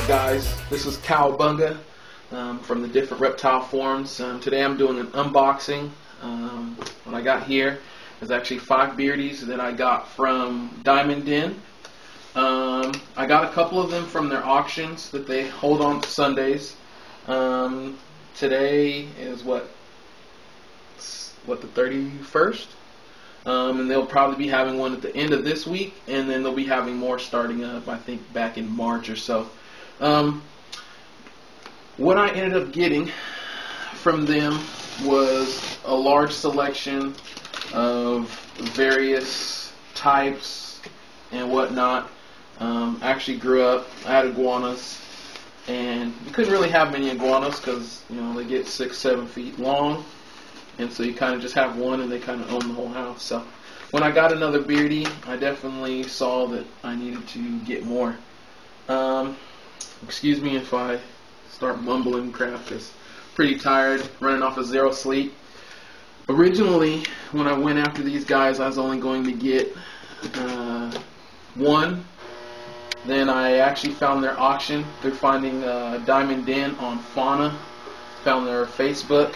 Guys, this is Cowabunga from the different reptile forums. Today I'm doing an unboxing. What I got here is actually 5 beardies that I got from Diamond Den. I got a couple of them from their auctions that they hold on Sundays. Today is what the 31st? And they'll probably be having one at the end of this week, and then they'll be having more starting up, I think, back in March or so. What I ended up getting from them was a large selection of various types and whatnot. Actually grew up, I had iguanas, and you couldn't really have many iguanas because, you know, they get 6-7 feet long, and so you kind of just have one and they kind of own the whole house. So when I got another beardie, I definitely saw that I needed to get more. Excuse me if I start mumbling crap, because I'm pretty tired, running off of 0 sleep. Originally, when I went after these guys, I was only going to get one. Then I actually found their auction through finding Diamond Den on Fauna. Found their Facebook.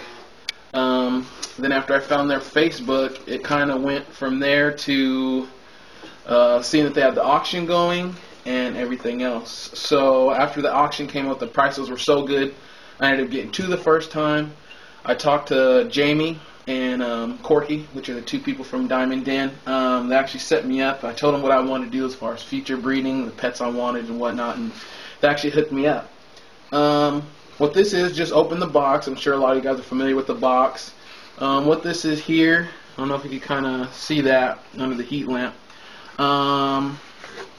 Then after I found their Facebook, it kind of went from there to seeing that they had the auction going and everything else. So after the auction came out, the prices were so good, I ended up getting 2 the first time. I talked to Jammie and Corky, which are the 2 people from Diamond Den. They actually set me up. I told them what I wanted to do as far as future breeding, the pets I wanted and whatnot, and they actually hooked me up. What this is, just open the box. I'm sure a lot of you guys are familiar with the box. What this is here, I don't know if you can kind of see that under the heat lamp.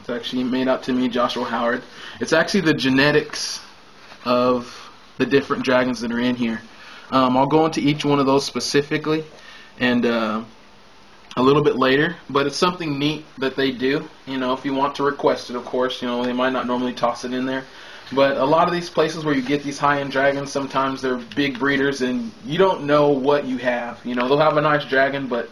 It's actually made out to me, Joshua Howard. It's actually the genetics of the different dragons that are in here. I'll go into each one of those specifically and a little bit later, but it's something neat that they do. You know, if you want to request it, of course, you know, they might not normally toss it in there. But a lot of these places where you get these high-end dragons, sometimes they're big breeders and you don't know what you have. You know, they'll have a nice dragon, but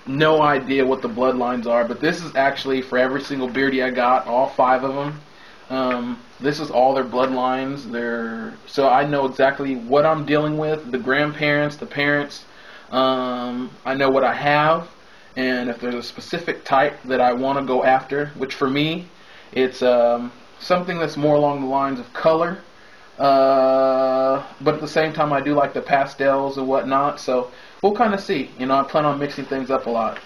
no idea what the bloodlines are. But this is actually for every single beardie I got, all 5 of them. This is all their bloodlines. So I know exactly what I'm dealing with, the grandparents, the parents. I know what I have, and if there's a specific type that I want to go after, which for me, it's something that's more along the lines of color, but at the same time I do like the pastels and whatnot, so we'll kind of see. You know, I plan on mixing things up a lot.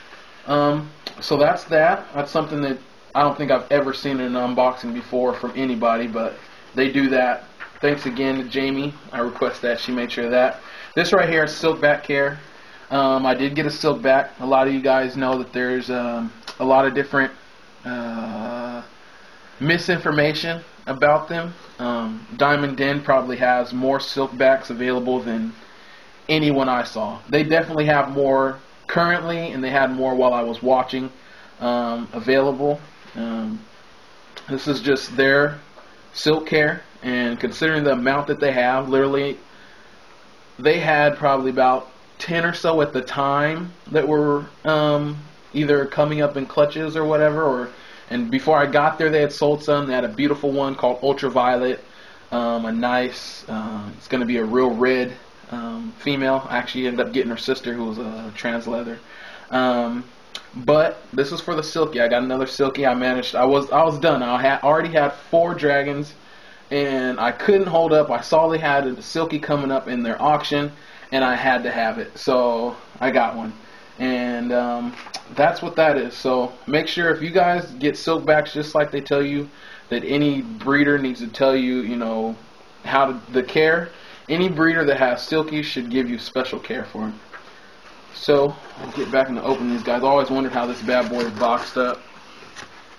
So that's that. That's something that I don't think I've ever seen in an unboxing before from anybody, but they do that. Thanks again to Jammie. I request that. She made sure of that. This right here is silkback care. I did get a silkback. A lot of you guys know that there's a lot of different misinformation about them. Diamond Den probably has more silkbacks available than anyone I saw. They definitely have more currently, and they had more while I was watching available. This is just their silk care, and considering the amount that they have, literally they had probably about 10 or so at the time that were either coming up in clutches or whatever, and before I got there they had sold some. They had a beautiful one called Ultraviolet, a nice, it's going to be a real red female. I actually ended up getting her sister, who was a trans leather. But this is for the silky. I got another silky. I was done. I already had 4 dragons, and I couldn't hold up. I saw they had a silky coming up in their auction, and I had to have it. So I got one. And that's what that is. So make sure, if you guys get silkbacks, just like they tell you that any breeder needs to tell you, you know, the care. Any breeder that has silkies should give you special care for them. So I'll get back into opening these guys. I always wondered how this bad boy is boxed up.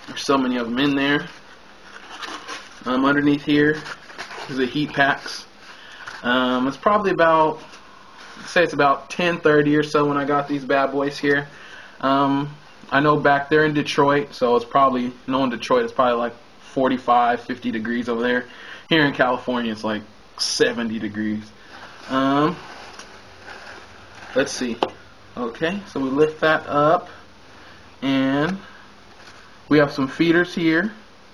There's so many of them in there. Underneath here is the heat packs. It's probably about, say it's about 10:30 or so when I got these bad boys here. I know back there in Detroit, so it's probably, in Detroit, it's probably like 45, 50 degrees over there. Here in California, it's like 70 degrees. Let's see. Okay, so we lift that up, and we have some feeders here.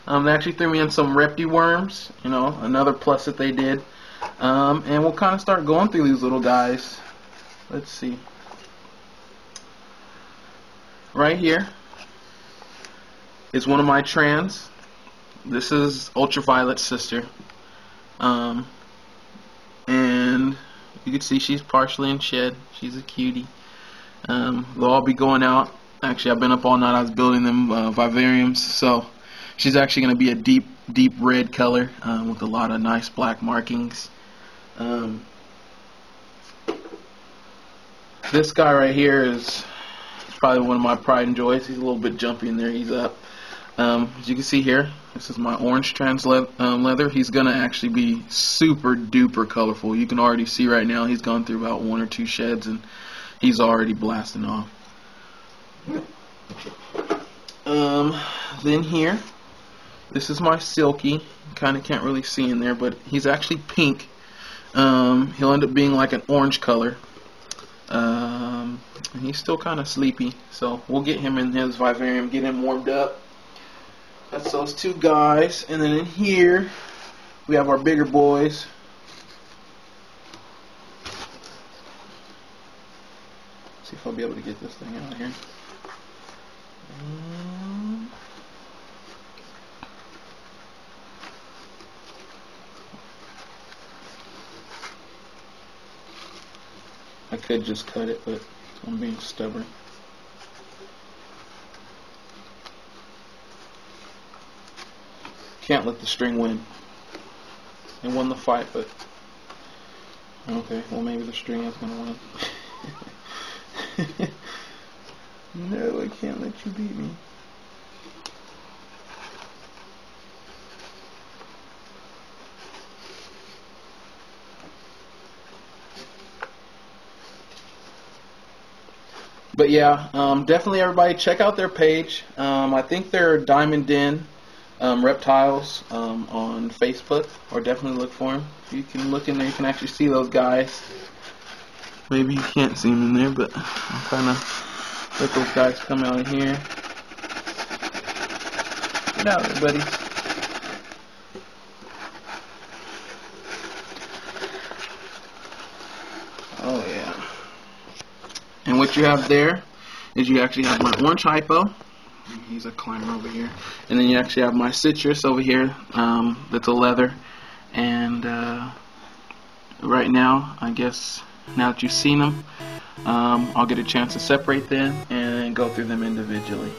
They actually threw me in some Reptiworms, you know, another plus that they did. And we'll kind of start going through these little guys. Let's see. Right here is one of my trans. This is Ultraviolet's sister. And you can see she's partially in shed. She's a cutie. They'll all be going out. Actually, I've been up all night. I was building them vivariums. So she's actually going to be a deep red color with a lot of nice black markings. This guy right here is probably one of my pride and joys. He's a little bit jumpy in there. He's up. As you can see here, this is my orange trans leather. He's going to actually be super duper colorful. You can already see right now he's gone through about 1 or 2 sheds and he's already blasting off. Then here, this is my silky. Kind of can't really see in there, but he's actually pink. He'll end up being like an orange color. And he's still kind of sleepy, so we'll get him in his vivarium, get him warmed up. That's those 2 guys. And then in here we have our bigger boys. See if I'll be able to get this thing out of here. I could just cut it, but I'm being stubborn. Can't let the string win. It won the fight, but okay, well maybe the string is gonna win. No, I can't let you beat me. But yeah, definitely everybody check out their page. I think they're Diamond Den Reptiles on Facebook, or definitely look for them. If you can look in there, you can actually see those guys. Maybe you can't see them in there, but I'll kind of let those guys come out of here. Get out there, buddy. Oh yeah. And what you have there is you actually have my orange hypo. He's a climber over here. And then you actually have my citrus over here. That's a leather. And right now, I guess now that you've seen them, I'll get a chance to separate them and go through them individually.